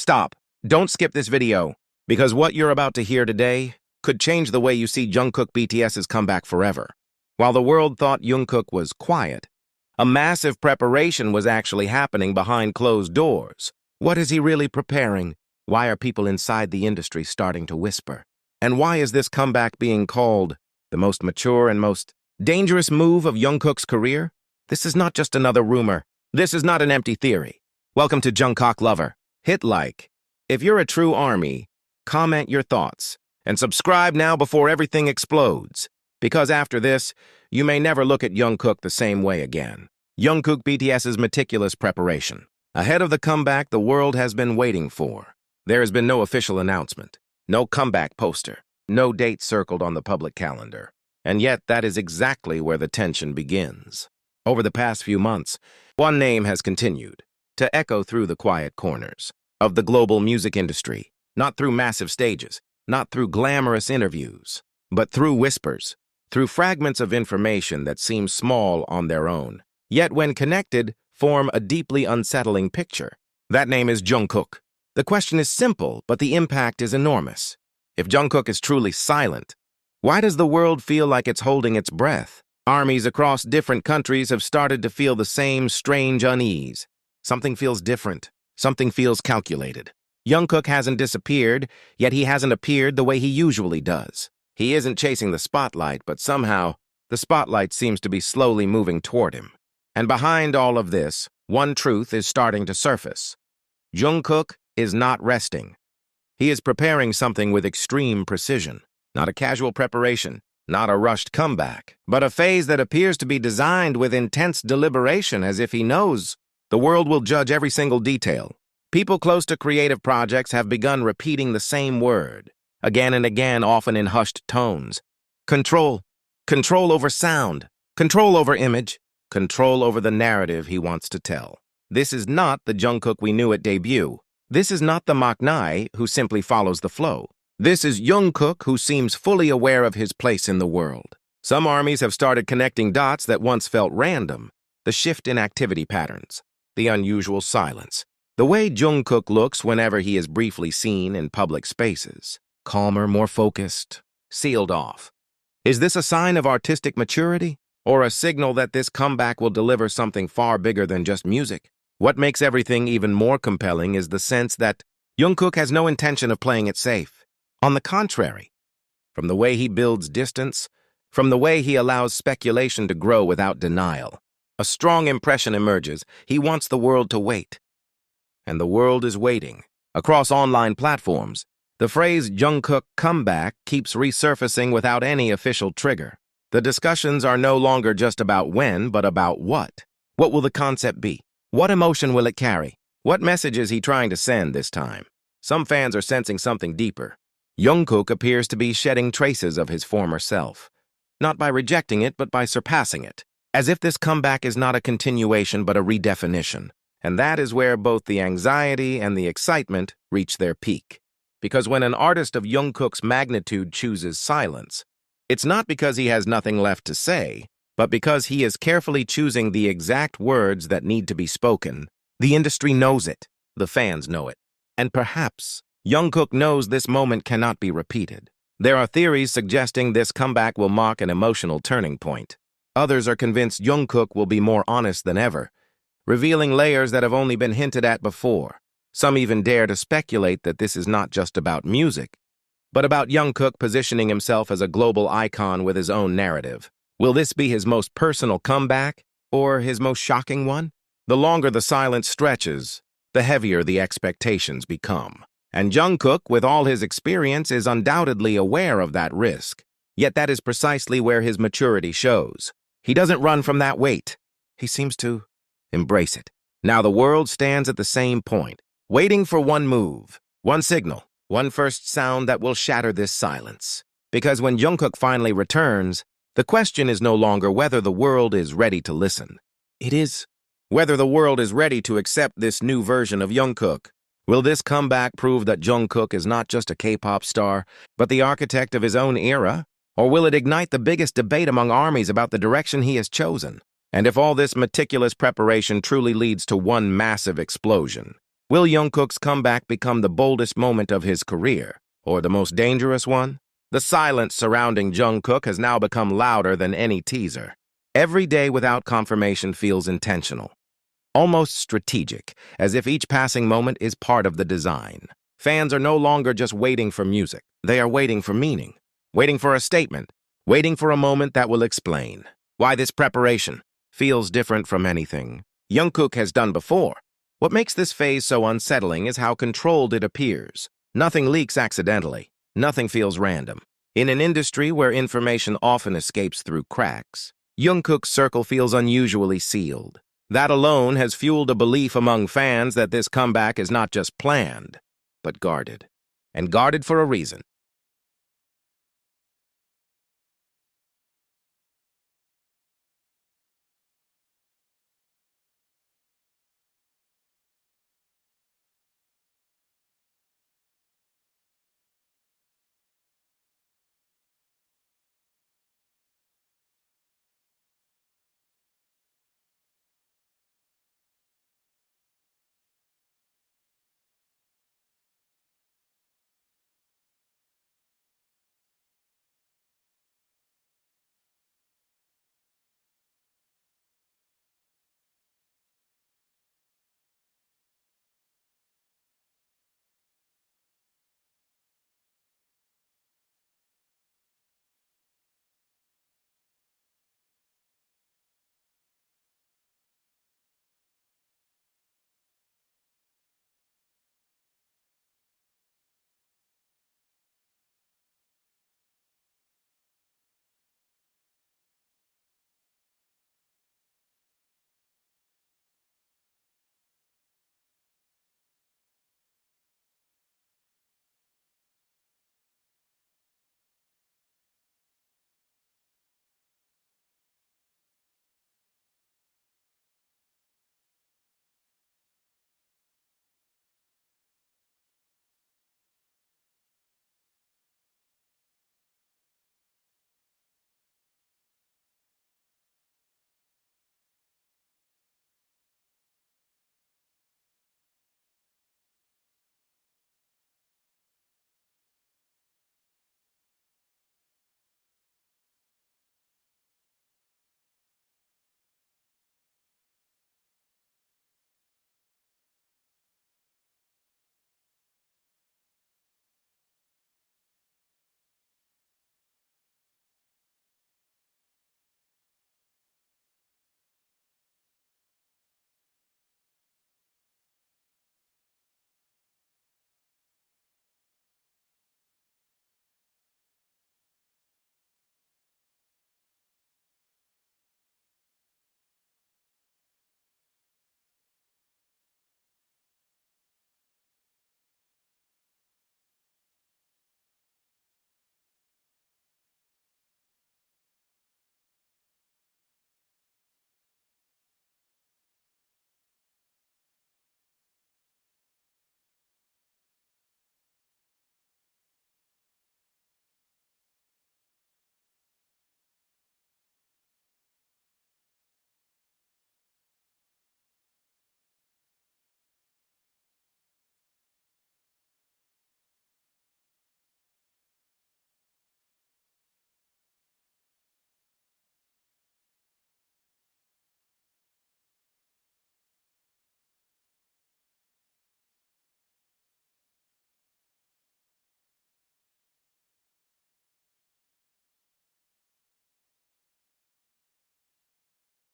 Stop. Don't skip this video, because what you're about to hear today could change the way you see Jungkook BTS's comeback forever. While the world thought Jungkook was quiet, a massive preparation was actually happening behind closed doors. What is he really preparing? Why are people inside the industry starting to whisper? And why is this comeback being called the most mature and most dangerous move of Jungkook's career? This is not just another rumor. This is not an empty theory. Welcome to Jungkook Lover. Hit like. If you're a true ARMY, comment your thoughts. And subscribe now before everything explodes. Because after this, you may never look at Jungkook the same way again. Jungkook BTS's meticulous preparation. Ahead of the comeback the world has been waiting for. There has been no official announcement, no comeback poster, no date circled on the public calendar. And yet that is exactly where the tension begins. Over the past few months, one name has continued to echo through the quiet corners of the global music industry, not through massive stages, not through glamorous interviews, but through whispers, through fragments of information that seem small on their own, yet when connected, form a deeply unsettling picture. That name is Jungkook. The question is simple, but the impact is enormous. If Jungkook is truly silent, why does the world feel like it's holding its breath? Armies across different countries have started to feel the same strange unease. Something feels different. Something feels calculated. Jungkook hasn't disappeared, yet he hasn't appeared the way he usually does. He isn't chasing the spotlight, but somehow, the spotlight seems to be slowly moving toward him. And behind all of this, one truth is starting to surface. Jungkook is not resting. He is preparing something with extreme precision. Not a casual preparation, not a rushed comeback, but a phase that appears to be designed with intense deliberation, as if he knows the world will judge every single detail. People close to creative projects have begun repeating the same word, again and again, often in hushed tones. Control. Control over sound. Control over image. Control over the narrative he wants to tell. This is not the Jungkook we knew at debut. This is not the Maknae who simply follows the flow. This is Jungkook who seems fully aware of his place in the world. Some armies have started connecting dots that once felt random. The shift in activity patterns. The unusual silence. The way Jungkook looks whenever he is briefly seen in public spaces. Calmer, more focused, sealed off. Is this a sign of artistic maturity? Or a signal that this comeback will deliver something far bigger than just music? What makes everything even more compelling is the sense that Jungkook has no intention of playing it safe. On the contrary, from the way he builds distance, from the way he allows speculation to grow without denial, a strong impression emerges. He wants the world to wait. And the world is waiting. Across online platforms, the phrase Jungkook comeback keeps resurfacing without any official trigger. The discussions are no longer just about when, but about what. What will the concept be? What emotion will it carry? What message is he trying to send this time? Some fans are sensing something deeper. Jungkook appears to be shedding traces of his former self. Not by rejecting it, but by surpassing it. As if this comeback is not a continuation, but a redefinition. And that is where both the anxiety and the excitement reach their peak. Because when an artist of Jungkook's magnitude chooses silence, it's not because he has nothing left to say, but because he is carefully choosing the exact words that need to be spoken. The industry knows it. The fans know it. And perhaps Jungkook knows this moment cannot be repeated. There are theories suggesting this comeback will mark an emotional turning point. Others are convinced Jungkook will be more honest than ever, revealing layers that have only been hinted at before. Some even dare to speculate that this is not just about music, but about Jungkook positioning himself as a global icon with his own narrative. Will this be his most personal comeback, or his most shocking one? The longer the silence stretches, the heavier the expectations become. And Jungkook, with all his experience, is undoubtedly aware of that risk. Yet that is precisely where his maturity shows. He doesn't run from that weight. He seems to embrace it. Now the world stands at the same point, waiting for one move, one signal, one first sound that will shatter this silence. Because when Jungkook finally returns, the question is no longer whether the world is ready to listen. It is whether the world is ready to accept this new version of Jungkook. Will this comeback prove that Jungkook is not just a K-pop star, but the architect of his own era? Or will it ignite the biggest debate among armies about the direction he has chosen? And if all this meticulous preparation truly leads to one massive explosion, Will Jungkook's comeback become the boldest moment of his career, or the most dangerous one? The silence surrounding Jungkook has now become louder than any teaser. Every day without confirmation feels intentional, almost strategic, as if each passing moment is part of the design. Fans are no longer just waiting for music. They are waiting for meaning, waiting for a statement, waiting for a moment that will explain why this preparation feels different from anything Jungkook has done before. What makes this phase so unsettling is how controlled it appears. Nothing leaks accidentally. Nothing feels random. In an industry where information often escapes through cracks, Jungkook's circle feels unusually sealed. That alone has fueled a belief among fans that this comeback is not just planned, but guarded. And guarded for a reason.